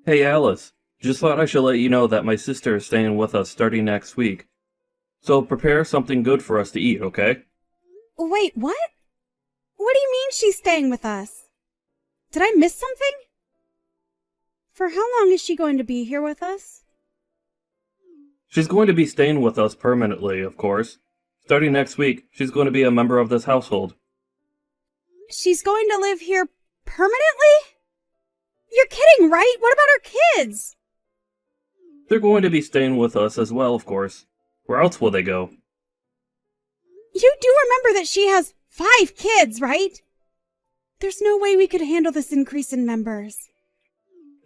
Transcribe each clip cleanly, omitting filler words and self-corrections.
Hey Alice, just thought I should let you know that my sister is staying with us starting next week. So prepare something good for us to eat, okay? Wait, what? What do you mean she's staying with us? Did I miss something? For how long is she going to be here with us? She's going to be staying with us permanently, of course. Starting next week, she's going to be a member of this household. She's going to live here permanently? You're kidding, right? What about our kids? They're going to be staying with us as well, of course. Where else will they go? You do remember that she has 5 kids, right? There's no way we could handle this increase in members.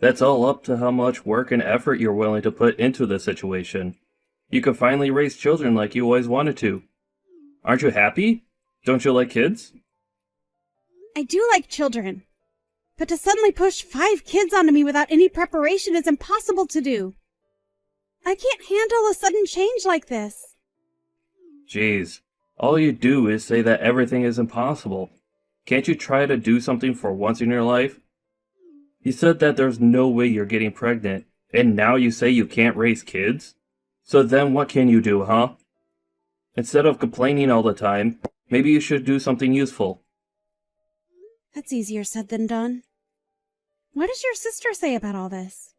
That's all up to how much work and effort you're willing to put into this situation. You could finally raise children like you always wanted to. Aren't you happy? Don't you like kids? I do like children. But to suddenly push 5 kids onto me without any preparation is impossible to do. I can't handle a sudden change like this. Jeez, all you do is say that everything is impossible. Can't you try to do something for once in your life? You said that there's no way you're getting pregnant, and now you say you can't raise kids? So then what can you do, huh? Instead of complaining all the time, maybe you should do something useful. That's easier said than done. What does your sister say about all this?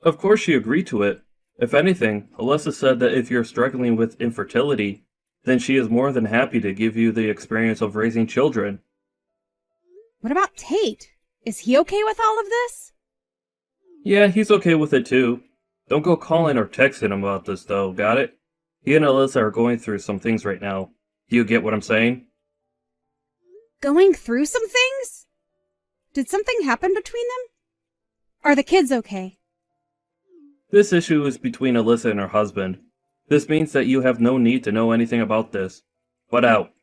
Of course she agreed to it. If anything, Alyssa said that if you're struggling with infertility, then she is more than happy to give you the experience of raising children. What about Tate? Is he okay with all of this? Yeah, he's okay with it too. Don't go calling or texting him about this though, got it? He and Alyssa are going through some things right now. Do you get what I'm saying? Going through some things? Did something happen between them? Are the kids okay? This issue is between Alyssa and her husband. This means that you have no need to know anything about this. Butt out.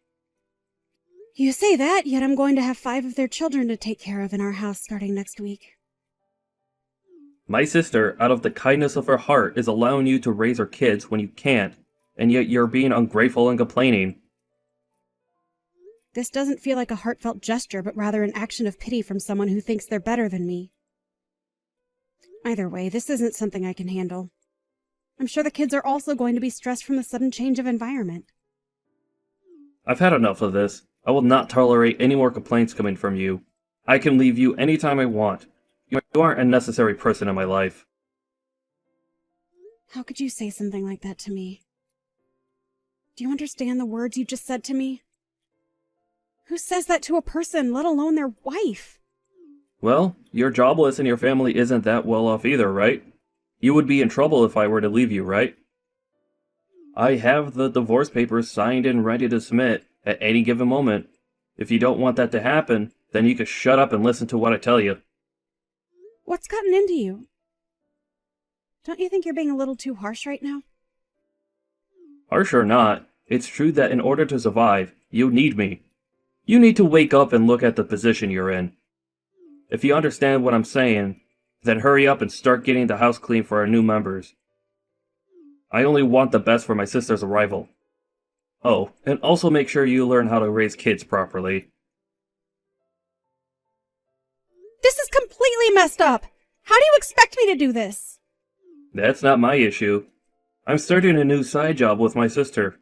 You say that, yet I'm going to have 5 of their children to take care of in our house starting next week. My sister, out of the kindness of her heart, is allowing you to raise her kids when you can't, and yet you're being ungrateful and complaining. This doesn't feel like a heartfelt gesture, but rather an action of pity from someone who thinks they're better than me. Either way, this isn't something I can handle. I'm sure the kids are also going to be stressed from the sudden change of environment. I've had enough of this. I will not tolerate any more complaints coming from you. I can leave you anytime I want. You aren't a necessary person in my life. How could you say something like that to me? Do you understand the words you just said to me? Who says that to a person, let alone their wife? Well, you're jobless and your family isn't that well off either, right? You would be in trouble if I were to leave you, right? I have the divorce papers signed and ready to submit at any given moment. If you don't want that to happen, then you can shut up and listen to what I tell you. What's gotten into you? Don't you think you're being a little too harsh right now? Harsh or not, it's true that in order to survive, you need me. You need to wake up and look at the position you're in. If you understand what I'm saying, then hurry up and start getting the house clean for our new members. I only want the best for my sister's arrival. Oh, and also make sure you learn how to raise kids properly. This is completely messed up! How do you expect me to do this? That's not my issue. I'm starting a new side job with my sister.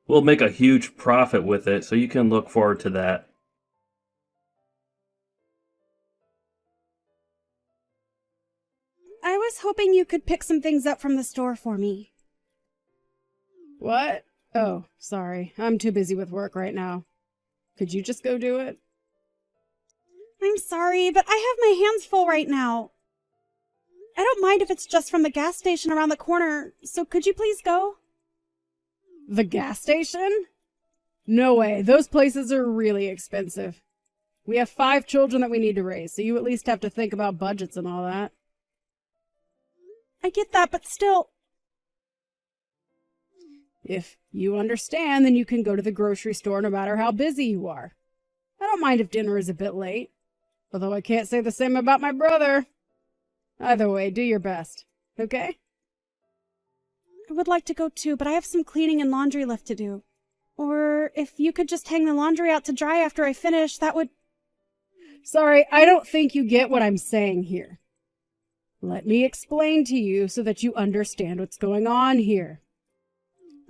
We'll make a huge profit with it, so you can look forward to that. I was hoping you could pick some things up from the store for me. What? Oh, sorry. I'm too busy with work right now. Could you just go do it? I'm sorry, but I have my hands full right now. I don't mind if it's just from the gas station around the corner, so could you please go? The gas station? No way. Those places are really expensive. We have 5 children that we need to raise, so you at least have to think about budgets and all that. I get that, but still... If you understand, then you can go to the grocery store no matter how busy you are. I don't mind if dinner is a bit late, although I can't say the same about my brother. Either way, do your best, okay? I would like to go too, but I have some cleaning and laundry left to do. Or if you could just hang the laundry out to dry after I finish, that would... Sorry, I don't think you get what I'm saying here. Let me explain to you so that you understand what's going on here.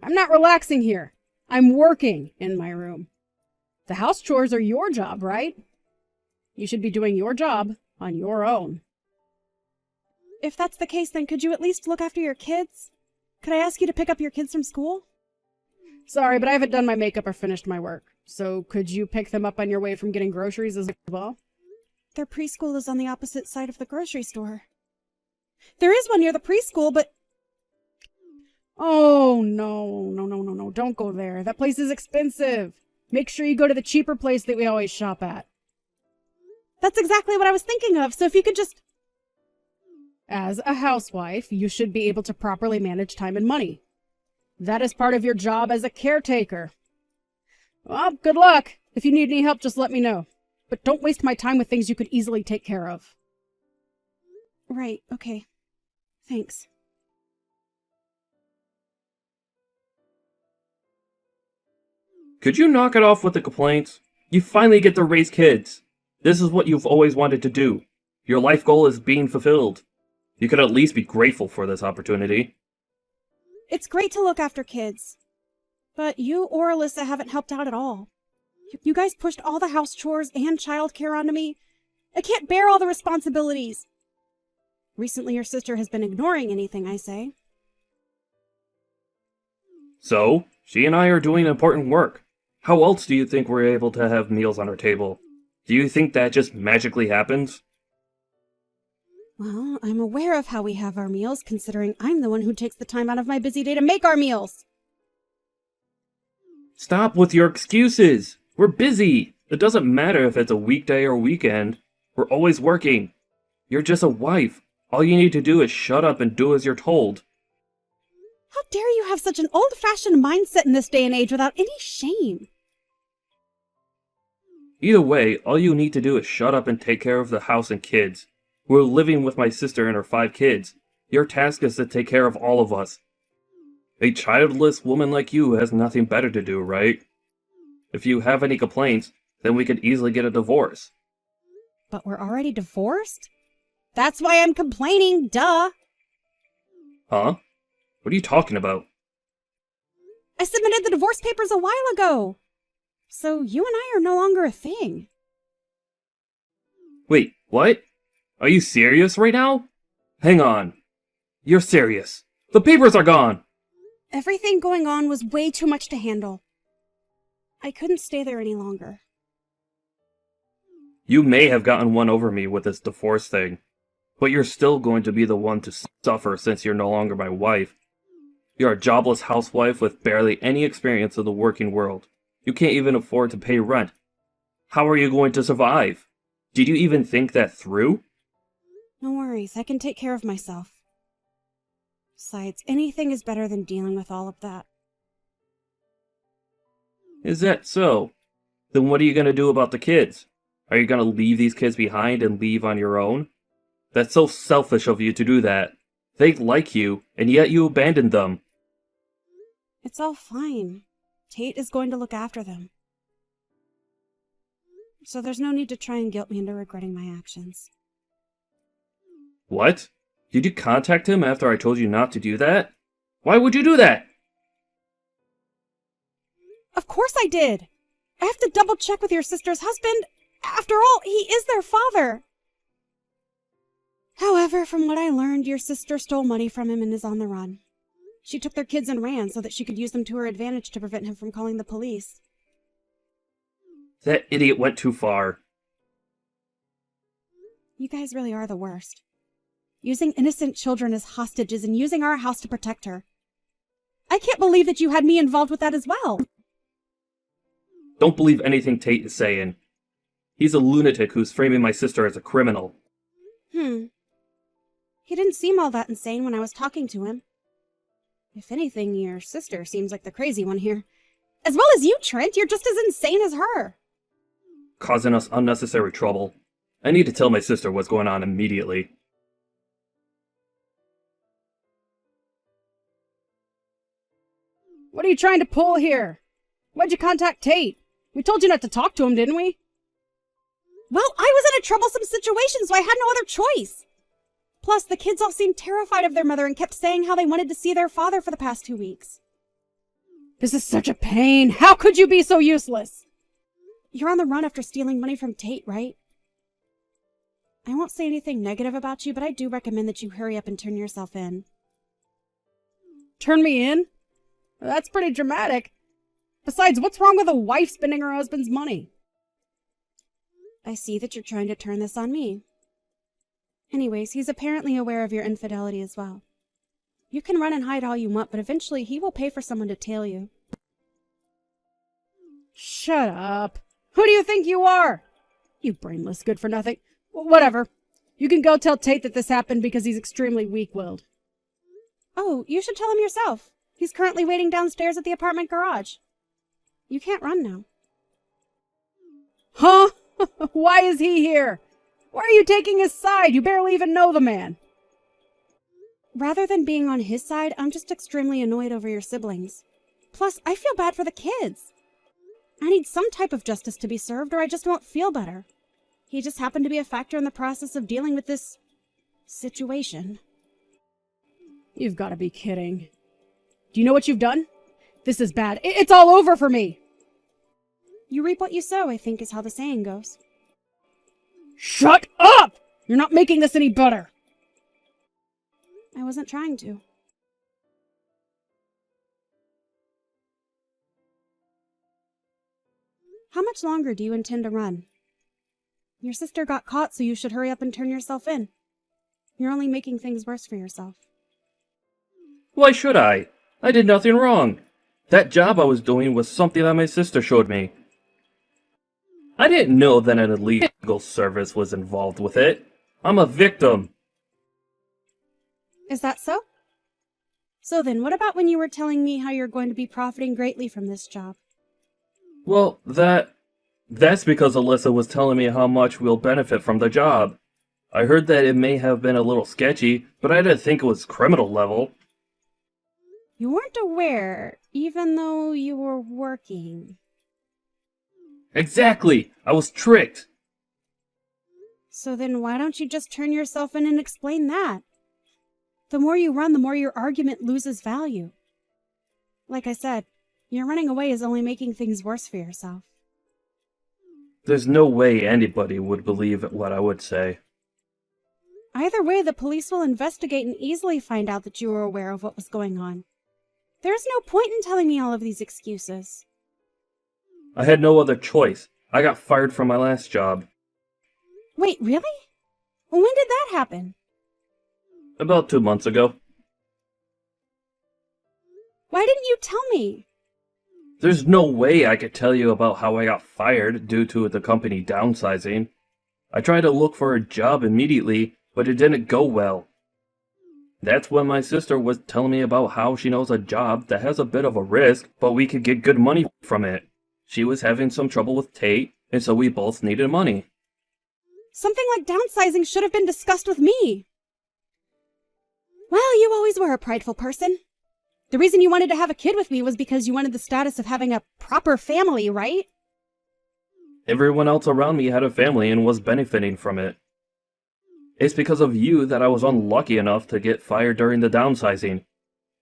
I'm not relaxing here. I'm working in my room. The house chores are your job, right? You should be doing your job on your own. If that's the case, then could you at least look after your kids? Could I ask you to pick up your kids from school? Sorry, but I haven't done my makeup or finished my work. So could you pick them up on your way from getting groceries as well? Their preschool is on the opposite side of the grocery store. There is one near the preschool, but... Oh, no. Don't go there. That place is expensive. Make sure you go to the cheaper place that we always shop at. That's exactly what I was thinking of, so if you could just... As a housewife, you should be able to properly manage time and money. That is part of your job as a caretaker. Well, good luck. If you need any help, just let me know. But don't waste my time with things you could easily take care of. Right, okay. Thanks. Could you knock it off with the complaints? You finally get to raise kids. This is what you've always wanted to do. Your life goal is being fulfilled. You could at least be grateful for this opportunity. It's great to look after kids. But you or Alyssa haven't helped out at all. You guys pushed all the house chores and childcare onto me. I can't bear all the responsibilities. Recently, your sister has been ignoring anything I say. So, she and I are doing important work. How else do you think we're able to have meals on our table? Do you think that just magically happens? Well, I'm aware of how we have our meals, considering I'm the one who takes the time out of my busy day to make our meals. Stop with your excuses! We're busy! It doesn't matter if it's a weekday or weekend. We're always working. You're just a wife. All you need to do is shut up and do as you're told. How dare you have such an old-fashioned mindset in this day and age without any shame? Either way, all you need to do is shut up and take care of the house and kids. We're living with my sister and her 5 kids. Your task is to take care of all of us. A childless woman like you has nothing better to do, right? If you have any complaints, then we could easily get a divorce. But we're already divorced? That's why I'm complaining, duh! Huh? What are you talking about? I submitted the divorce papers a while ago! So you and I are no longer a thing. Wait, what? Are you serious right now? Hang on. You're serious. The papers are gone! Everything going on was way too much to handle. I couldn't stay there any longer. You may have gotten one over me with this divorce thing, but you're still going to be the one to suffer since you're no longer my wife. You're a jobless housewife with barely any experience of the working world. You can't even afford to pay rent. How are you going to survive? Did you even think that through? No worries, I can take care of myself. Besides, anything is better than dealing with all of that. Is that so? Then what are you going to do about the kids? Are you going to leave these kids behind and leave on your own? That's so selfish of you to do that. They like you, and yet you abandoned them. It's all fine. Tate is going to look after them. So there's no need to try and guilt me into regretting my actions. What? Did you contact him after I told you not to do that? Why would you do that? Of course I did! I have to double check with your sister's husband. After all, he is their father. However, from what I learned, your sister stole money from him and is on the run. She took their kids and ran so that she could use them to her advantage to prevent him from calling the police. That idiot went too far. You guys really are the worst. Using innocent children as hostages and using our house to protect her. I can't believe that you had me involved with that as well. Don't believe anything Tate is saying. He's a lunatic who's framing my sister as a criminal. He didn't seem all that insane when I was talking to him. If anything, your sister seems like the crazy one here. As well as you, Trent, you're just as insane as her. Causing us unnecessary trouble. I need to tell my sister what's going on immediately. What are you trying to pull here? Why'd you contact Tate? We told you not to talk to him, didn't we? Well, I was in a troublesome situation, so I had no other choice. Plus, the kids all seemed terrified of their mother and kept saying how they wanted to see their father for the past 2 weeks. This is such a pain. How could you be so useless? You're on the run after stealing money from Tate, right? I won't say anything negative about you, but I do recommend that you hurry up and turn yourself in. Turn me in? That's pretty dramatic. Besides, what's wrong with a wife spending her husband's money? I see that you're trying to turn this on me. Anyways, he's apparently aware of your infidelity as well. You can run and hide all you want, but eventually he will pay for someone to tail you. Shut up. Who do you think you are? You brainless good-for-nothing. Whatever. You can go tell Tate that this happened because he's extremely weak-willed. Oh, you should tell him yourself. He's currently waiting downstairs at the apartment garage. You can't run now. Huh? Why is he here? Why are you taking his side? You barely even know the man. Rather than being on his side, I'm just extremely annoyed over your siblings. Plus, I feel bad for the kids. I need some type of justice to be served or I just won't feel better. He just happened to be a factor in the process of dealing with this situation. You've got to be kidding. Do you know what you've done? This is bad. It's all over for me. You reap what you sow, I think is how the saying goes. Shut up! You're not making this any better. I wasn't trying to. How much longer do you intend to run? Your sister got caught, so you should hurry up and turn yourself in. You're only making things worse for yourself. Why should I? I did nothing wrong. That job I was doing was something that my sister showed me. I didn't know that an illegal service was involved with it. I'm a victim. Is that so? So then, what about when you were telling me how you're going to be profiting greatly from this job? Well, that's because Alyssa was telling me how much we'll benefit from the job. I heard that it may have been a little sketchy, but I didn't think it was criminal level. You weren't aware, even though you were working. Exactly! I was tricked! So then why don't you just turn yourself in and explain that? The more you run, the more your argument loses value. Like I said, your running away is only making things worse for yourself. There's no way anybody would believe what I would say. Either way, the police will investigate and easily find out that you were aware of what was going on. There's no point in telling me all of these excuses. I had no other choice. I got fired from my last job. Wait, really? When did that happen? About 2 months ago. Why didn't you tell me? There's no way I could tell you about how I got fired due to the company downsizing. I tried to look for a job immediately, but it didn't go well. That's when my sister was telling me about how she knows a job that has a bit of a risk, but we could get good money from it. She was having some trouble with Tate, and so we both needed money. Something like downsizing should have been discussed with me. Well, you always were a prideful person. The reason you wanted to have a kid with me was because you wanted the status of having a proper family, right? Everyone else around me had a family and was benefiting from it. It's because of you that I was unlucky enough to get fired during the downsizing.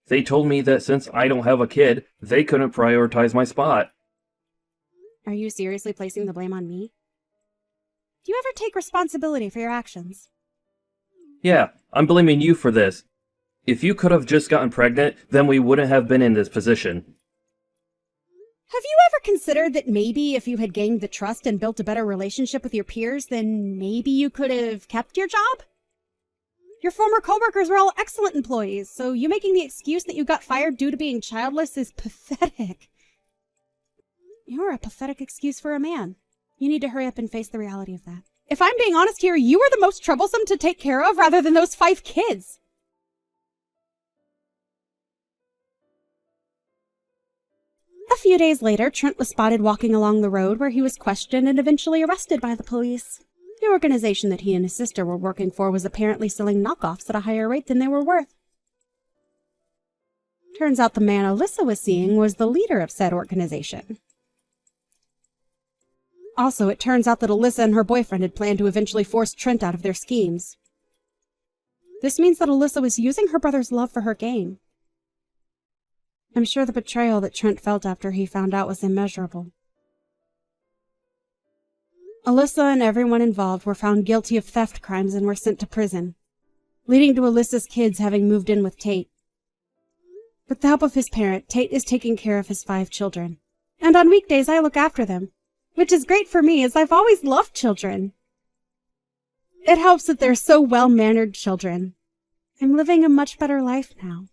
They told me that since I don't have a kid, they couldn't prioritize my spot. Are you seriously placing the blame on me? Do you ever take responsibility for your actions? Yeah, I'm blaming you for this. If you could have just gotten pregnant, then we wouldn't have been in this position. Have you ever considered that maybe if you had gained the trust and built a better relationship with your peers, then maybe you could have kept your job? Your former coworkers were all excellent employees, so you making the excuse that you got fired due to being childless is pathetic. You're a pathetic excuse for a man. You need to hurry up and face the reality of that. If I'm being honest here, you were the most troublesome to take care of rather than those 5 kids. A few days later, Trent was spotted walking along the road where he was questioned and eventually arrested by the police. The organization that he and his sister were working for was apparently selling knockoffs at a higher rate than they were worth. Turns out the man Alyssa was seeing was the leader of said organization. Also, it turns out that Alyssa and her boyfriend had planned to eventually force Trent out of their schemes. This means that Alyssa was using her brother's love for her gain. I'm sure the betrayal that Trent felt after he found out was immeasurable. Alyssa and everyone involved were found guilty of theft crimes and were sent to prison, leading to Alyssa's kids having moved in with Tate. With the help of his parent, Tate is taking care of his 5 children. And on weekdays, I look after them, which is great for me as I've always loved children. It helps that they're so well-mannered children. I'm living a much better life now.